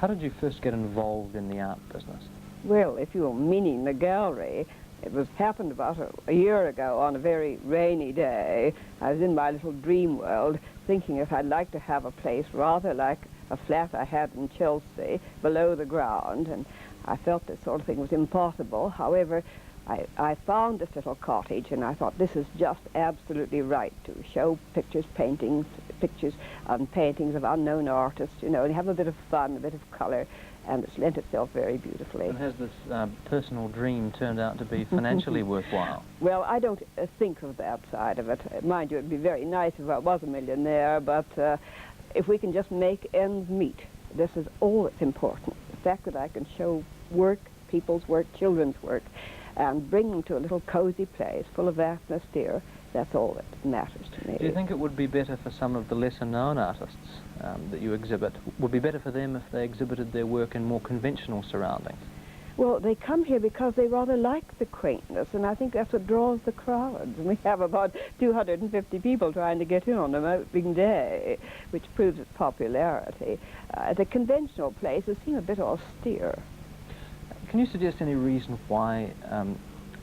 How did you first get involved in the art business? Well, if you're meaning the gallery, it happened about a year ago on a very rainy day. I was in my little dream world thinking if I'd like to have a place rather like a flat I had in Chelsea below the ground, and I felt this sort of thing was impossible. However, I found this little cottage, and I thought this is just absolutely right to show pictures, paintings, pictures and paintings of unknown artists, you know, and have a bit of fun, a bit of colour, and it's lent itself very beautifully. And has this personal dream turned out to be financially worthwhile? Well, I don't think of that side of it. Mind you, it'd be very nice if I was a millionaire, but if we can just make ends meet, this is all that's important. The fact that I can show work, people's work, children's work, and bring them to a little cozy place full of atmosphere, that's all that matters to me. Do you think it would be better for some of the lesser-known artists that you exhibit, would be better for them if they exhibited their work in more conventional surroundings? Well, they come here because they rather like the quaintness, and I think that's what draws the crowds. And we have about 250 people trying to get in on an opening day, which proves its popularity. The conventional places seem a bit austere. Can you suggest any reason why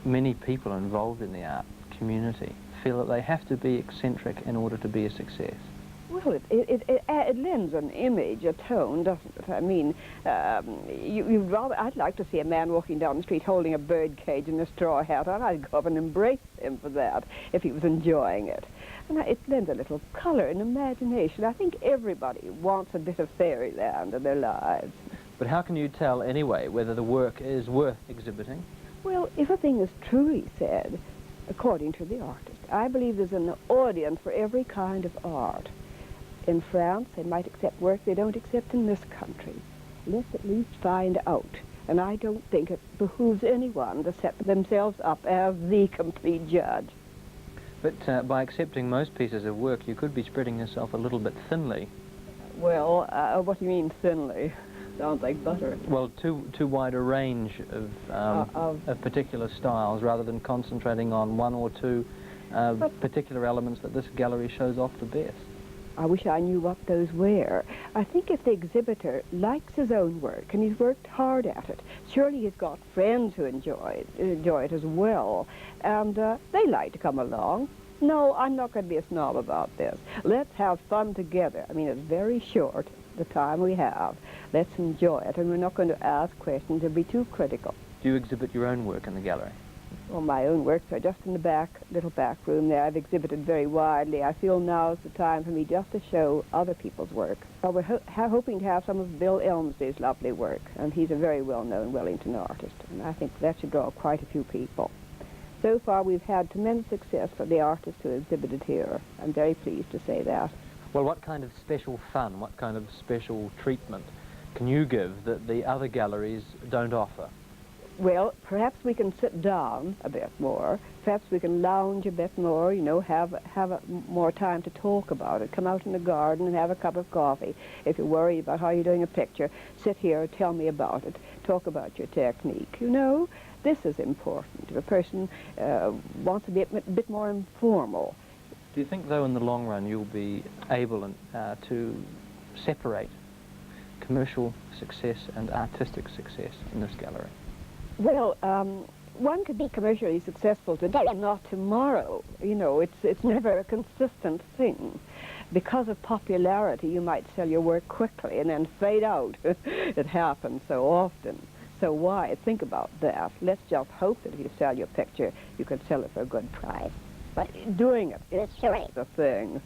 many people involved in the art community feel that they have to be eccentric in order to be a success? Well, it lends an image, a tone, doesn't it? I mean, I'd like to see a man walking down the street holding a bird cage and a straw hat on. I'd go up and embrace him for that if he was enjoying it. And it lends a little colour and imagination. I think everybody wants a bit of fairyland in their lives. But how can you tell anyway whether the work is worth exhibiting? Well, if a thing is truly said, according to the artist, I believe there's an audience for every kind of art. In France, they might accept work they don't accept in this country. Let's at least find out. And I don't think it behooves anyone to set themselves up as the complete judge. But by accepting most pieces of work, you could be spreading yourself a little bit thinly. Well, what do you mean thinly? Sounds like butter. Well, too wide a range of particular styles, rather than concentrating on one or two particular elements that this gallery shows off the best. I wish I knew what those were. I think if the exhibitor likes his own work and he's worked hard at it, surely he's got friends who enjoy it as well, and they like to come along. No, I'm not going to be a snob about this. Let's have fun together. I mean, it's very short, the time we have. Let's enjoy it, and we're not going to ask questions and be too critical. Do you exhibit your own work in the gallery? Well, my own works are just in the back, little back room there. I've exhibited very widely. I feel now is the time for me just to show other people's work. Well, we're hoping to have some of Bill Elmsley's lovely work, and he's a very well-known Wellington artist, and I think that should draw quite a few people. So far, we've had tremendous success for the artists who exhibited here. I'm very pleased to say that. Well, what kind of special fun, what kind of special treatment can you give that the other galleries don't offer? Well, perhaps we can sit down a bit more. Perhaps we can lounge a bit more, you know, have more time to talk about it. Come out in the garden and have a cup of coffee. If you're worried about how you're doing a picture, sit here, tell me about it. Talk about your technique. You know, this is important. If a person wants to be a bit more informal. Do you think, though, in the long run, you'll be able to separate commercial success and artistic success in this gallery? Well, one could be commercially successful today and not tomorrow. You know, it's never a consistent thing. Because of popularity, you might sell your work quickly and then fade out. It happens so often. So why think about that? Let's just hope that if you sell your picture, you can sell it for a good price. But doing it is the thing.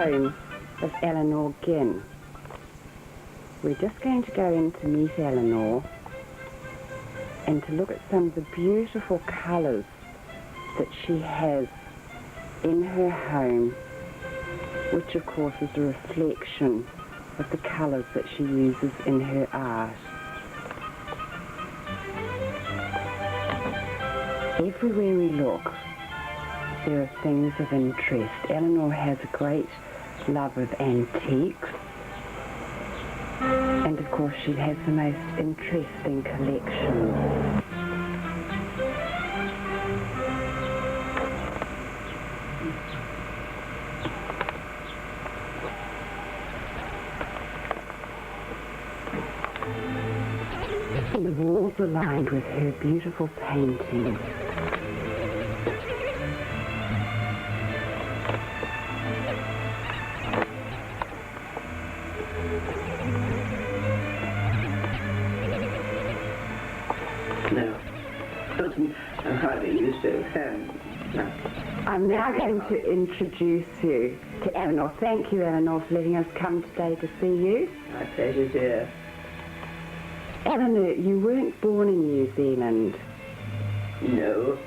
home of Eleanor Ginn. We're just going to go in to meet Eleanor and to look at some of the beautiful colours that she has in her home, which of course is a reflection of the colours that she uses in her art. Everywhere we look, there are things of interest. Eleanor has a great love of antiques, and of course she has the most interesting collection. And the walls are lined with her beautiful paintings. I'm now going to introduce you to Eleanor. Thank you, Eleanor, for letting us come today to see you. My pleasure, dear. Eleanor, you weren't born in New Zealand. No,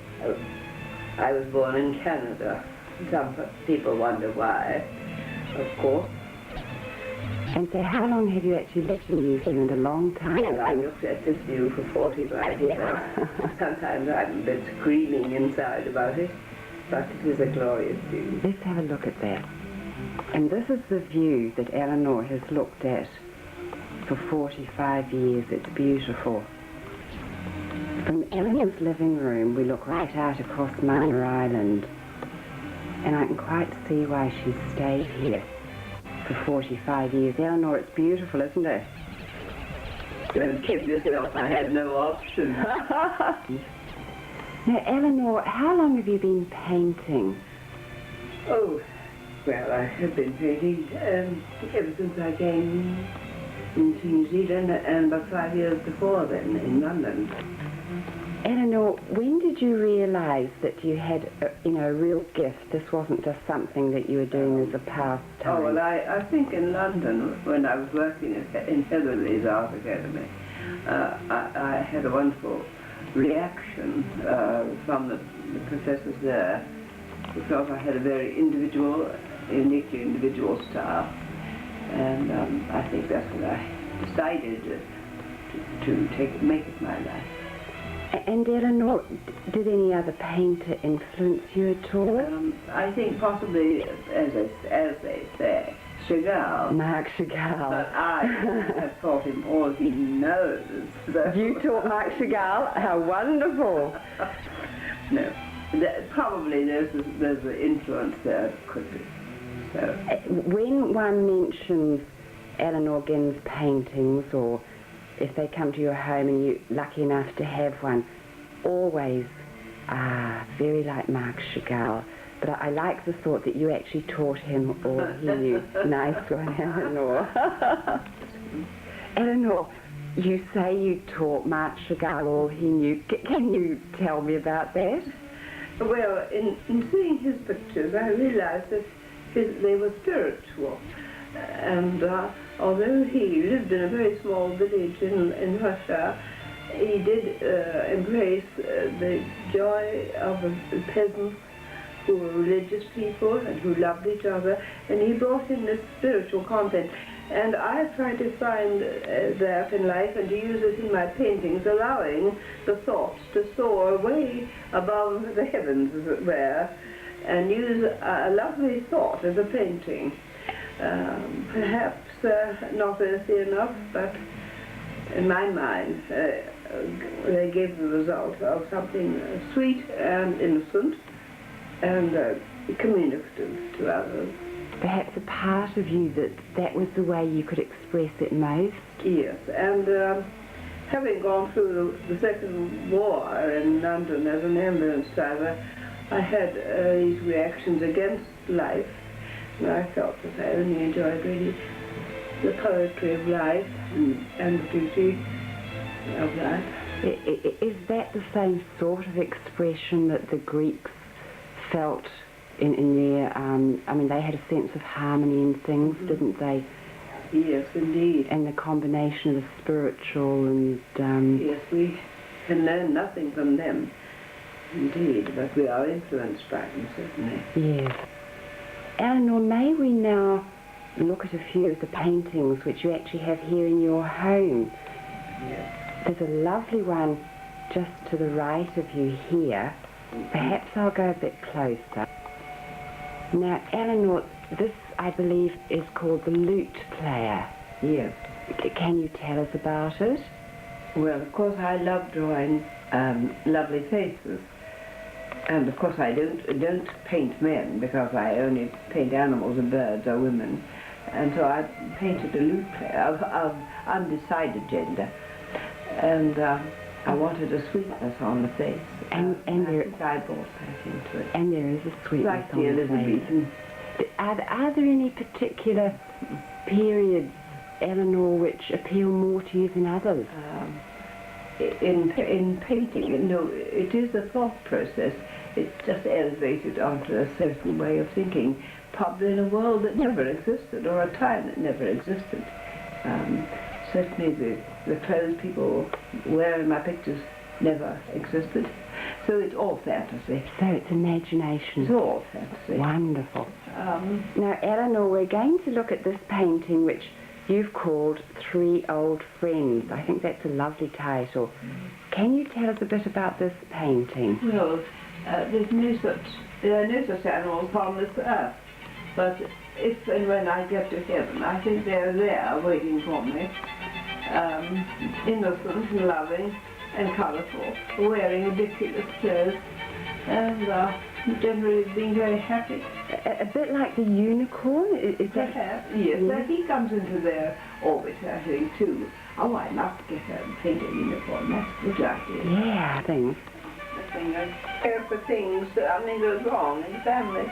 I was born in Canada. Some people wonder why, of course. And so how long have you actually lived in New Zealand? A long time? Well, I've looked at this view for 45 years. Sometimes I'm a bit screaming inside about it, but it is a glorious view. Let's have a look at that. And this is the view that Eleanor has looked at for 45 years. It's beautiful. From Eleanor's living room, we look right out across Manor Island, and I can quite see why she stayed here for 45 years. Eleanor, it's beautiful, isn't it? Don't kid yourself, I had no option. Now, Eleanor, how long have you been painting? Oh, well, I have been painting ever since I came into New Zealand, and about 5 years before then in London. Eleanor, when did you realise that you had, a real gift? This wasn't just something that you were doing as a pastime. Oh, well, I think in London, when I was working in Heatherley's Art Academy, I had a wonderful reaction from the professors there, because I had a very uniquely individual style, and I think that's what I decided to make it my life. And Eleanor, did any other painter influence you at all? I think possibly, as they say, Chagall. Marc Chagall. But I have taught him all he knows. So. You taught Marc Chagall? How wonderful. No, probably there's an influence there, could be. So. When one mentions Eleanor Ginn's paintings, or if they come to your home and you're lucky enough to have one, always, very like Marc Chagall. But I like the thought that you actually taught him all he knew. Nice one, Eleanor. Eleanor, you say you taught Marc Chagall all he knew. Can you tell me about that? Well, in seeing his pictures, I realized that they were spiritual. And although he lived in a very small village in Russia, he did embrace the joy of the peasants who were religious people and who loved each other, and he brought in this spiritual content. And I try to find that in life and to use it in my paintings, allowing the thoughts to soar way above the heavens, as it were, and use a lovely thought as a painting. Perhaps not earthy enough, but in my mind they gave the result of something sweet and innocent and communicative to others. Perhaps a part of you that was the way you could express it most? Yes, and having gone through the Second War in London as an ambulance driver, I had these reactions against life, and I felt that I only enjoyed really the poetry of life and the beauty of life. Is that the same sort of expression that the Greeks felt in there. I mean, they had a sense of harmony in things, didn't they? Yes, indeed. And the combination of the spiritual and... Yes, we can learn nothing from them, indeed, but we are influenced by them, certainly. Yes. Eleanor, may we now look at a few of the paintings which you actually have here in your home? Yes. There's a lovely one just to the right of you here. Perhaps I'll go a bit closer. Now, Eleanor, this, I believe, is called the Lute Player. Yes. Can you tell us about it? Well, of course, I love drawing lovely faces. And, of course, I don't paint men, because I only paint animals and birds or women. And so I painted a lute player of undecided gender. And I wanted a sweetness on the face. And I think I brought that into it. And there is a sweetness like on the the face. Elizabethan. Are there any particular periods, Eleanor, which appeal more to you than others? In painting, no, it is a thought process. It's just elevated onto a certain way of thinking, probably in a world that never existed, or a time that never existed. Certainly the clothes people wear in my pictures never existed. So it's all fantasy. So it's imagination. It's all fantasy. Wonderful. Now, Eleanor, we're going to look at this painting which you've called Three Old Friends. I think that's a lovely title. Can you tell us a bit about this painting? Well, there are no such animals on this earth. But if and when I get to heaven, I think they're there waiting for me. Innocent and loving and colourful, wearing ridiculous clothes, and generally being very happy. A bit like the unicorn? Is that... Perhaps, yes. But he comes into their orbit, I think, too. Oh, I must get a painted unicorn. That's a good idea. Yeah, I think. I care for things that something goes wrong in the family.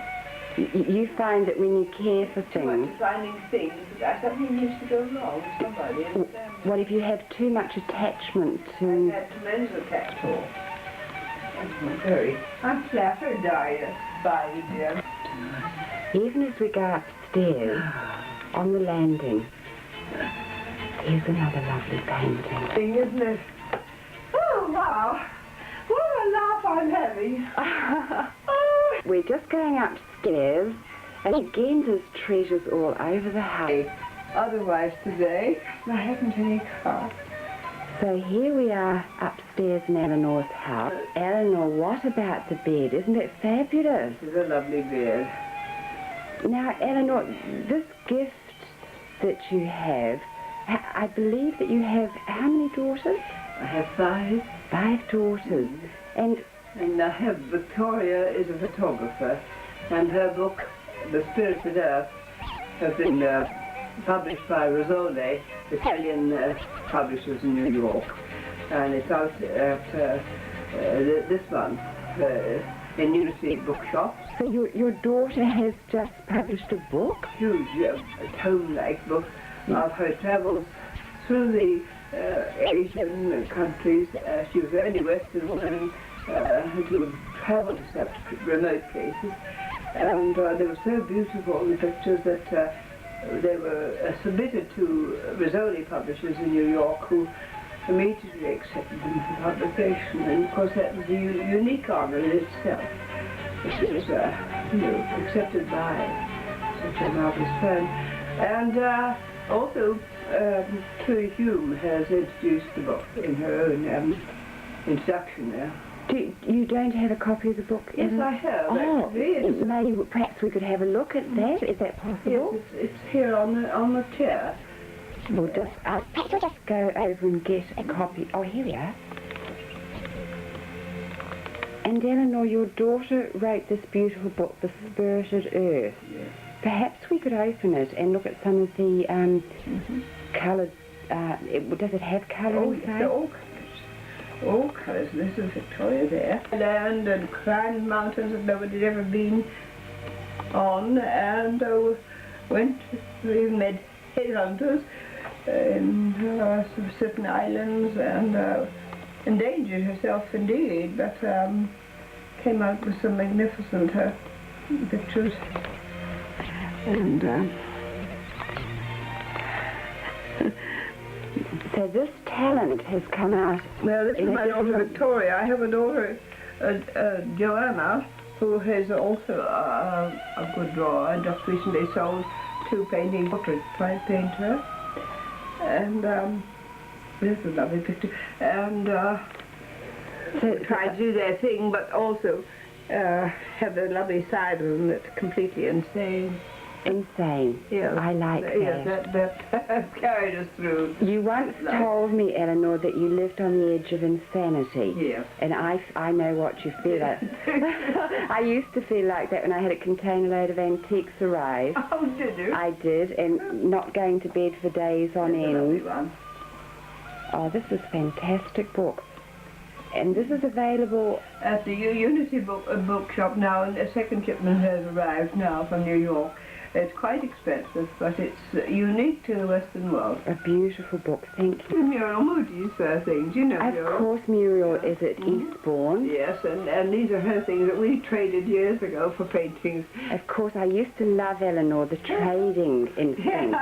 You find that when you care for Too much things... finding things, something needs to go wrong with somebody in the family. What if you have too much attachment to... I've had tremendous attachment. I'm flattered by you, dear. Even as we go upstairs, on the landing, here's another lovely painting. Thing, isn't it? Oh, wow. What a laugh I'm having. Oh. We're just going upstairs, and again there's treasures all over the house. Otherwise today, I haven't any car. So here we are upstairs in Eleanor's house. Eleanor, what about the bed? Isn't it fabulous? This is a lovely bed. Now, Eleanor, this gift that you have, I believe that you have how many daughters? I have 5. 5 daughters. And I have Victoria is a photographer, and her book, The Spirited Earth, has been published by Rosole, Italian publishers in New York, and it's out at this month in Unity Bookshops. So your daughter has just published a book? Huge tome-like book of her travels through the Asian countries. She was the only Western woman who traveled to such remote places, and they were so beautiful, the pictures, that they were submitted to Rizzoli publishers in New York, who immediately accepted them for publication. And of course that was a unique honor in itself. It was accepted by such a marvelous firm. And also Chloe Hume has introduced the book in her own introduction there. You don't have a copy of the book? Yes, I have. Oh, actually. maybe perhaps we could have a look at that. Is that possible? Yes, it's here on the chair. We'll just go over and get a copy. Oh, here we are. And Eleanor, your daughter wrote this beautiful book, The Spirited Earth. Yes. Perhaps we could open it and look at some of the coloured... does it have colour inside? All colours. This is Victoria there. Land and climbed mountains that nobody had ever been on, and we met headhunters in certain islands, and endangered herself indeed, but came out with some magnificent pictures. And so this talent has come out. well, this is my daughter Victoria. I have a daughter, Joanna, who is also a good drawer. I just recently sold 2 painting portraits by a painter. And this is a lovely picture. And so try to do their thing, but also have the lovely side of them that's completely insane. Insane. Yeah. I like that. Yeah, that carried us through. You once told me, Eleanor, that you lived on the edge of insanity. Yes. And I know what you feel like. I used to feel like that when I had a container load of antiques arrive. Oh, did you? I did, and not going to bed for days on end. Oh, this is a fantastic book. And this is available at the Unity bookshop now, and a second shipment has arrived now from New York. It's quite expensive, but it's unique to the Western world. A beautiful book, thank you. Muriel Moody's things, you know Muriel. Of course, Muriel is at Eastbourne. Yes, and these are her things that we traded years ago for paintings. Of course, I used to love, Eleanor, the trading in things.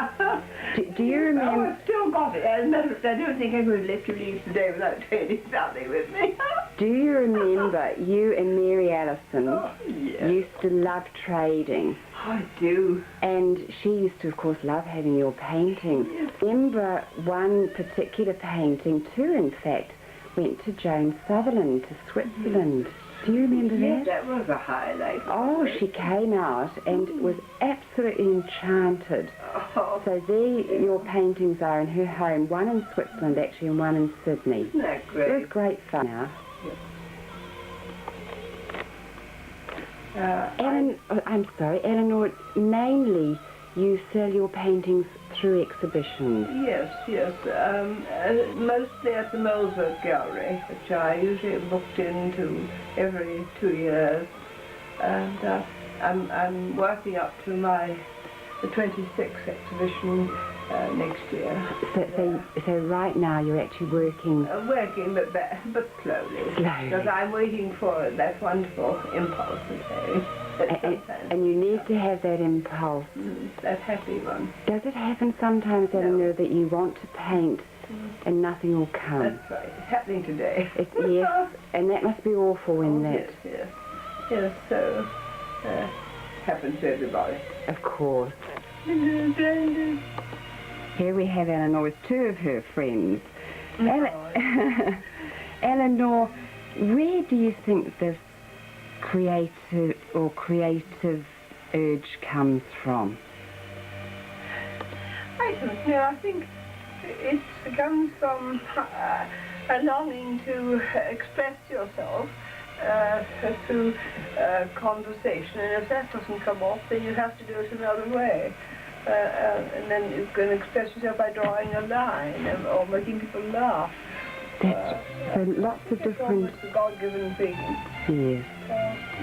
Do you remember? Oh, I've still got it. As a matter of fact, I don't think I could have left you leave today without trading something with me. Do you remember you and Mary Allison yes. used to love trading? I do. And she used to, of course, love having your paintings. Yes. Remember one particular painting, too, in fact, went to Joan Sutherland, to Switzerland. Do you remember yes, that? That was a highlight. Oh, she came out and was absolutely enchanted. Oh. So there your paintings are in her home, one in Switzerland, actually, and one in Sydney. Isn't that great? It was great fun now. Yes. Eleanor, mainly you sell your paintings through exhibitions. Yes. Mostly at the Molesworth Gallery, which I usually am booked into every 2 years. And I'm working up to the 26th exhibition next year. So right now you're actually working... Working, but slowly. Because I'm waiting for that wonderful impulse today. And you need to have that impulse. That happy one. Does it happen sometimes, Eleanor, that you want to paint and nothing will come? That's right. It's happening today. Yes, and that must be awful when that... Yes, so happens to everybody. Of course. Here we have Eleanor with 2 of her friends. Eleanor, where do you think this creative urge comes from? I don't know. I think it comes from a longing to express yourself through conversation, and if that doesn't come off, then you have to do it another way. And then you can express yourself by drawing a line or making people laugh. So lots of different... It's a God-given thing. Yes.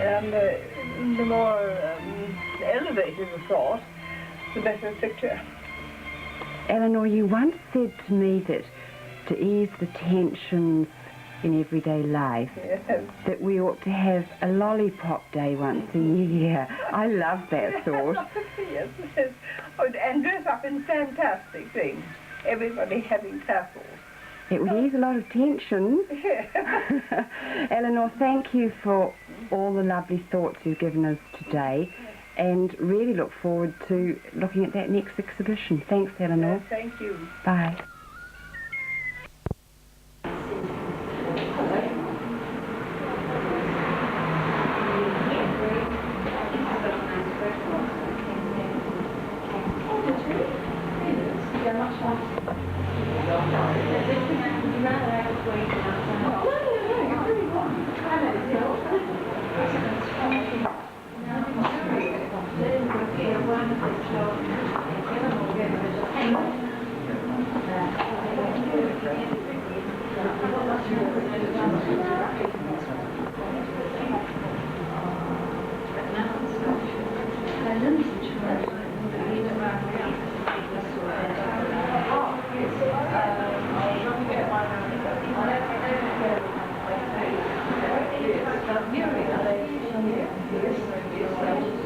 And the more elevated the thought, the better the picture. Eleanor, you once said to me that to ease the tensions in everyday life, yes, that we ought to have a lollipop day once a year. I love that thought. Yes. Oh, and dress up in fantastic things. Everybody having tassels. It would ease a lot of tension. Eleanor, thank you for all the lovely thoughts you've given us today, and really look forward to looking at that next exhibition. Thanks, Eleanor. Thank you. Bye. Yes.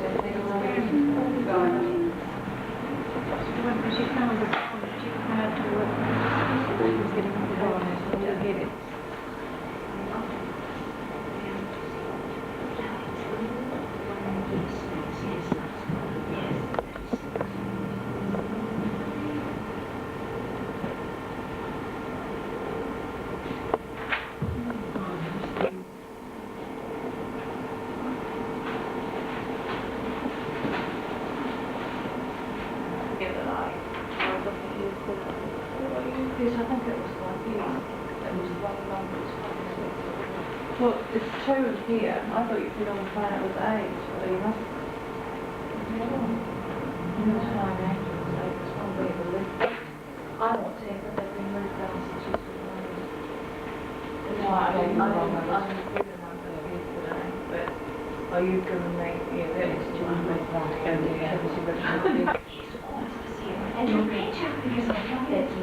Yes, I think it was like here. It was one number. Well, it's two here. I thought you put on the phone it was 8, so you must. I want to but they've been moved down since she's been moved. No, I don't know. I'm given one for you today, but you've given me, yeah, that was 200 and your picture because I love it.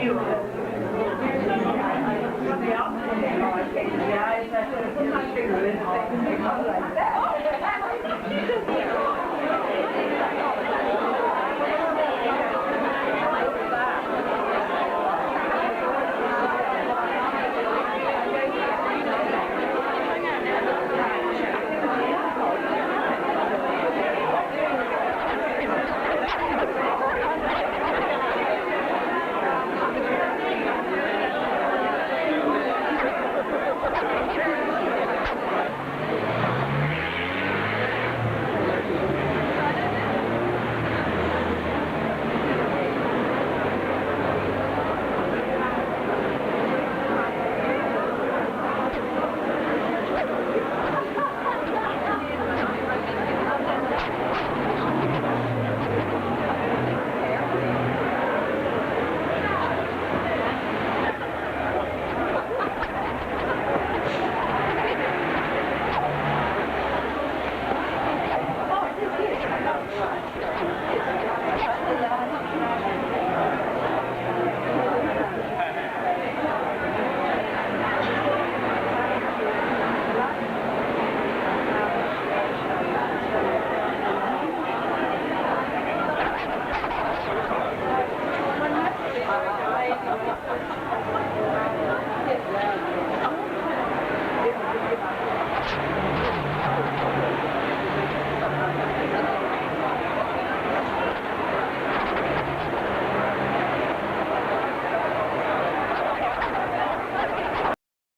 Yeah.